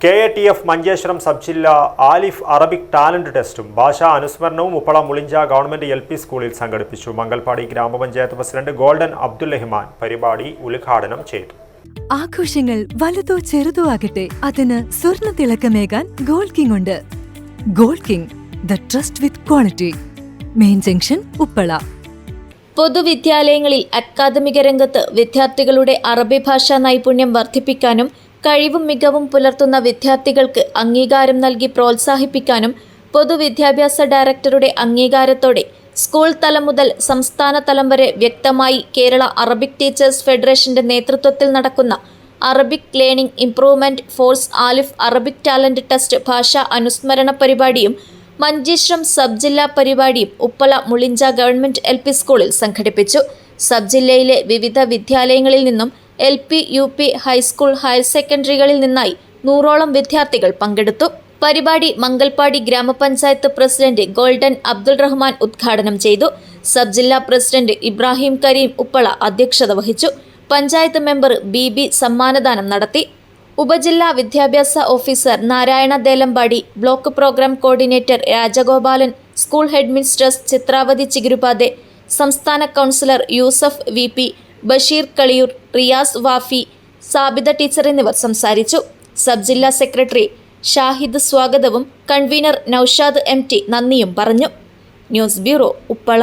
KATF Manjeshwaram sub ജില്ലാ Alif Arabic talent ടെസ്റ്റും ഭാഷാ അനുസ്മരണവും ഉപ്പള മുളിഞ്ച ഗവൺമെന്റ് LP സ്കൂളിൽ സംഘടിപ്പിച്ചു. മംഗൽപാടി ഗ്രാമപഞ്ചായത്ത് പ്രസിഡന്റ് ഗോൾഡൻ അബ്ദുൽ റഹ്മാൻ പരിപാടി ഉദ്ഘാടനം ചെയ്തു. ആഘോഷങ്ങൾ വലുതോ ചെറുതോ ആകട്ടെ, അതിന് സ്വർണ്ണ തിളക്കമേകാൻ ഗോൾഡ് കിങ് ഉണ്ട്. Gold king, the trust with quality. Main junction, Uppala. പൊതുവിദ്യാലയങ്ങളിൽ അക്കാദമിക രംഗത്ത് വിദ്യാർത്ഥികളുടെ അറബി ഭാഷാ നൈപുണ്യം വർദ്ധിപ്പിക്കാനും കഴിവും മികവും പുലർത്തുന്ന വിദ്യാർത്ഥികൾക്ക് അംഗീകാരം നൽകി പ്രോത്സാഹിപ്പിക്കാനും പൊതുവിദ്യാഭ്യാസ ഡയറക്ടറുടെ അംഗീകാരത്തോടെ സ്കൂൾ തലം മുതൽ സംസ്ഥാന തലം വരെ വ്യക്തമായി കേരള അറബിക് ടീച്ചേഴ്സ് ഫെഡറേഷന്റെ നേതൃത്വത്തിൽ നടക്കുന്ന Arabic learning improvement force Alif Arabic talent test ഭാഷാ അനുസ്മരണ പരിപാടിയും മഞ്ചേശ്വരം സബ് ജില്ലാ പരിപാടിയും ഉപ്പള മുളിഞ്ച ഗവൺമെന്റ് LP സ്കൂളിൽ സംഘടിപ്പിച്ചു. സബ് ജില്ലയിലെ വിവിധ വിദ്യാലയങ്ങളിൽ നിന്നും LP, UP, ഹൈസ്കൂൾ, ഹയർ സെക്കൻഡറികളിൽ നിന്നായി 100ഓളം വിദ്യാർത്ഥികൾ പങ്കെടുത്തു. പരിപാടി മംഗൽപാടി ഗ്രാമപഞ്ചായത്ത് പ്രസിഡന്റ് ഗോൾഡൻ അബ്ദുൽ റഹ്മാൻ ഉദ്ഘാടനം ചെയ്തു. സബ് ജില്ലാ പ്രസിഡന്റ് ഇബ്രാഹിം കരീം ഉപ്പള അധ്യക്ഷത വഹിച്ചു. പഞ്ചായത്ത് മെമ്പർ BB സമ്മാനദാനം നടത്തി. ഉപജില്ലാ വിദ്യാഭ്യാസ officer Narayana Delampady, block programme coordinator Rajagopalan, school headmistress Chitravathi Chigurupathe, സംസ്ഥാന councillor Yusuf VP, Basheer Kaliyoor, Riyas Wafi, Sabitha teacher എന്നിവർ സംസാരിച്ചു. സബ് ജില്ലാ സെക്രട്ടറി ഷാഹിദ് സ്വാഗതവും കൺവീനർ നൌഷാദ് MT നന്ദിയും പറഞ്ഞു. News bureau, Uppala.